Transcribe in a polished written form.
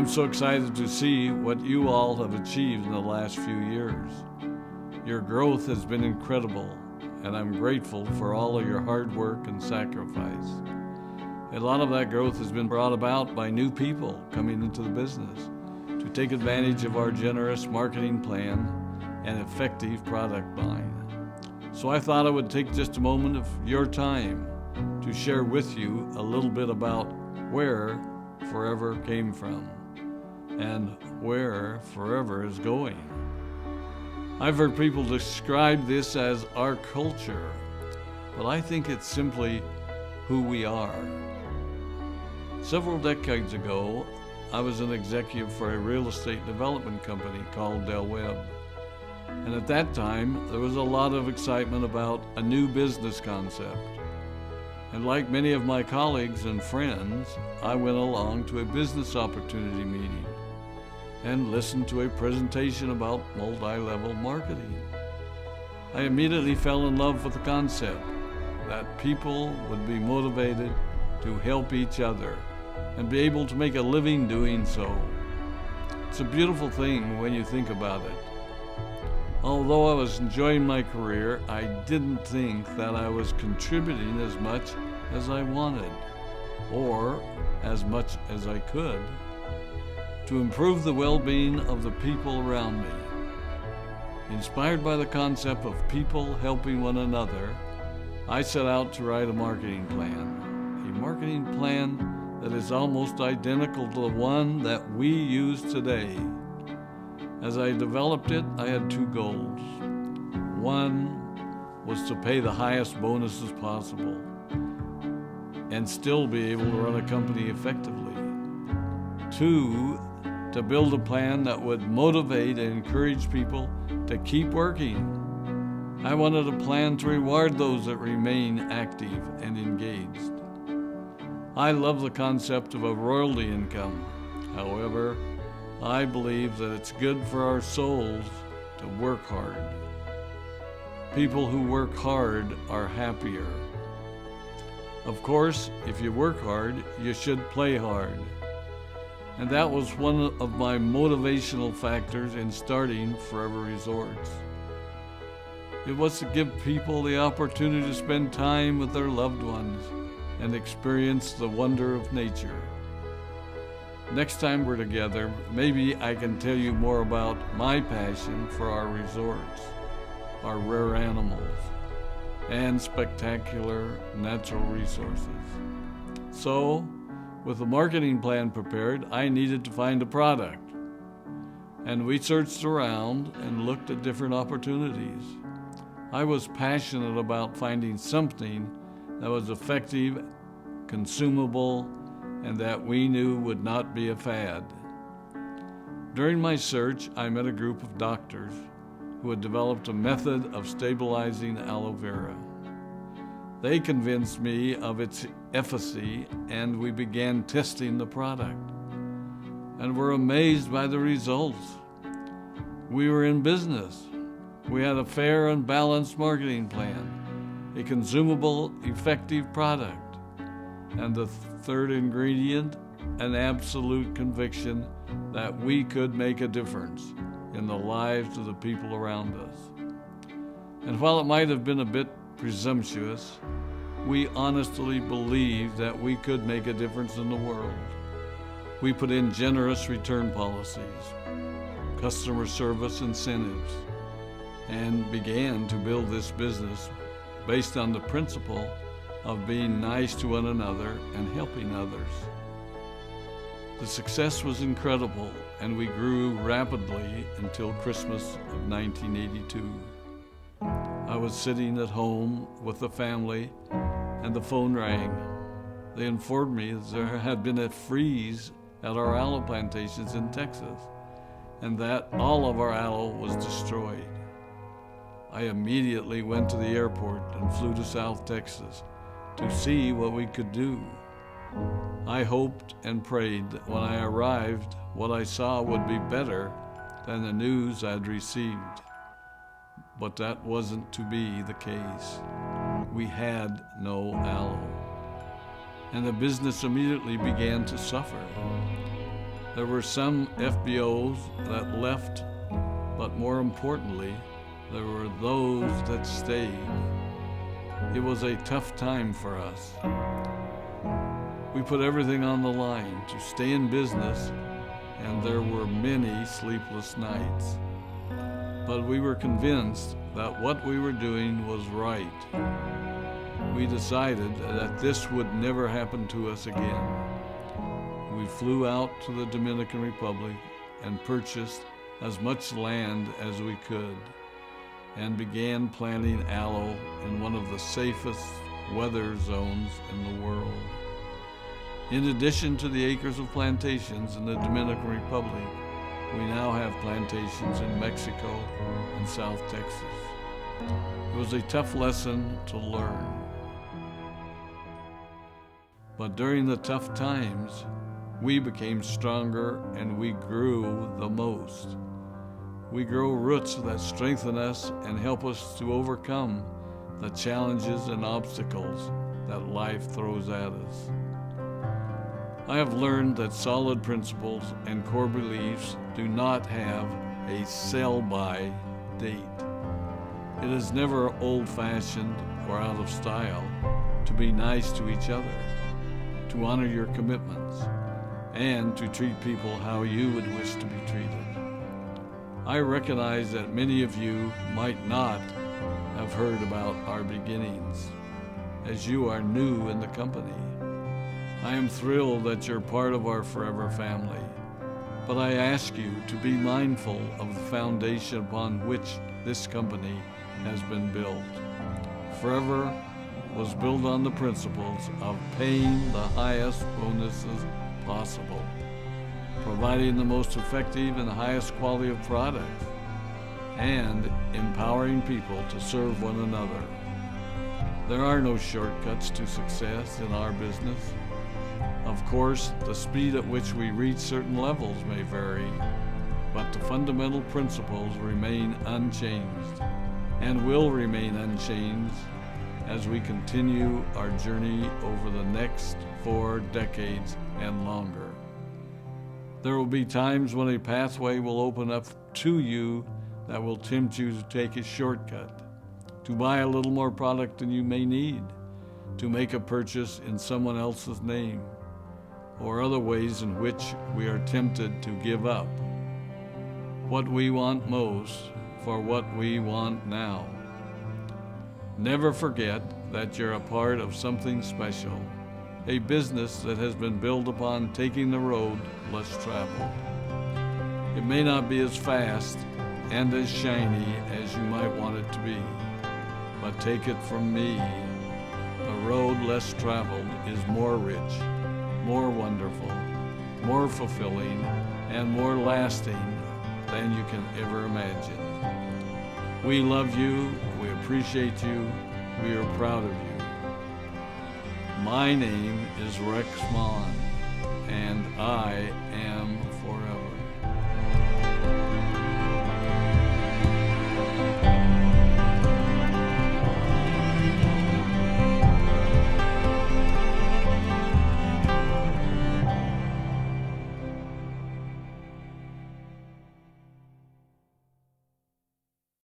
I'm so excited to see what you all have achieved in the last few years. Your growth has been incredible, and I'm grateful for all of your hard work and sacrifice. A lot of that growth has been brought about by new people coming into the business to take advantage of our generous marketing plan and effective product line. So I thought I would take just a moment of your time to share with you a little bit about where Forever came from and where Forever is going. I've heard people describe this as our culture, but I think it's simply who we are. Several decades ago, I was an executive for a real estate development company called Del Webb. And at that time, there was a lot of excitement about a new business concept. And like many of my colleagues and friends, I went along to a business opportunity meeting and listened to a presentation about multi-level marketing. I immediately fell in love with the concept that people would be motivated to help each other and be able to make a living doing so. It's a beautiful thing when you think about it. Although I was enjoying my career, I didn't think that I was contributing as much as I wanted, or as much as I could, to improve the well-being of the people around me. Inspired by the concept of people helping one another, I set out to write a marketing plan that is almost identical to the one that we use today. As I developed it, I had two goals. One was to pay the highest bonuses possible and still be able to run a company effectively. Two, to build a plan that would motivate and encourage people to keep working. I wanted a plan to reward those that remain active and engaged. I love the concept of a royalty income. However, I believe that it's good for our souls to work hard. People who work hard are happier. Of course, if you work hard, you should play hard. And that was one of my motivational factors in starting Forever Resorts. It was to give people the opportunity to spend time with their loved ones and experience the wonder of nature. Next time we're together, maybe I can tell you more about my passion for our resorts, our rare animals, and spectacular natural resources. So, with the marketing plan prepared, I needed to find a product. And we searched around and looked at different opportunities. I was passionate about finding something that was effective, consumable, and that we knew would not be a fad. During my search, I met a group of doctors who had developed a method of stabilizing aloe vera. They convinced me of its efficacy, and we began testing the product, and were amazed by the results. We were in business. We had a fair and balanced marketing plan, a consumable, effective product, and the third ingredient, an absolute conviction that we could make a difference in the lives of the people around us. And while it might have been a bit presumptuous, we honestly believed that we could make a difference in the world. We put in generous return policies, customer service incentives, and began to build this business based on the principle of being nice to one another and helping others. The success was incredible, and we grew rapidly until Christmas of 1982. I was sitting at home with the family, and the phone rang. They informed me that there had been a freeze at our aloe plantations in Texas, and that all of our aloe was destroyed. I immediately went to the airport and flew to South Texas to see what we could do. I hoped and prayed that when I arrived, what I saw would be better than the news I'd received. But that wasn't to be the case. We had no aloe, and the business immediately began to suffer. There were some FBOs that left, but more importantly, there were those that stayed. It was a tough time for us. We put everything on the line to stay in business, and there were many sleepless nights. But we were convinced that what we were doing was right. We decided that this would never happen to us again. We flew out to the Dominican Republic and purchased as much land as we could and began planting aloe in one of the safest weather zones in the world. In addition to the acres of plantations in the Dominican Republic, we now have plantations in Mexico and South Texas. It was a tough lesson to learn. But during the tough times, we became stronger and we grew the most. We grow roots that strengthen us and help us to overcome the challenges and obstacles that life throws at us. I have learned that solid principles and core beliefs do not have a sell-by date. It is never old-fashioned or out of style to be nice to each other, to honor your commitments, and to treat people how you would wish to be treated. I recognize that many of you might not have heard about our beginnings, as you are new in the company. I am thrilled that you're part of our Forever family, but I ask you to be mindful of the foundation upon which this company has been built. Forever was built on the principles of paying the highest bonuses possible, providing the most effective and highest quality of products, and empowering people to serve one another. There are no shortcuts to success in our business. Of course, the speed at which we reach certain levels may vary, but the fundamental principles remain unchanged and will remain unchanged as we continue our journey over the next 4 decades and longer. There will be times when a pathway will open up to you that will tempt you to take a shortcut, to buy a little more product than you may need, to make a purchase in someone else's name, or other ways in which we are tempted to give up what we want most for what we want now. Never forget that you're a part of something special, a business that has been built upon taking the road less traveled. It may not be as fast and as shiny as you might want it to be, but take it from me, the road less traveled is more rich, more wonderful, more fulfilling, and more lasting than you can ever imagine. We love you, we appreciate you, we are proud of you. My name is Rex Maughan, and I am Forever.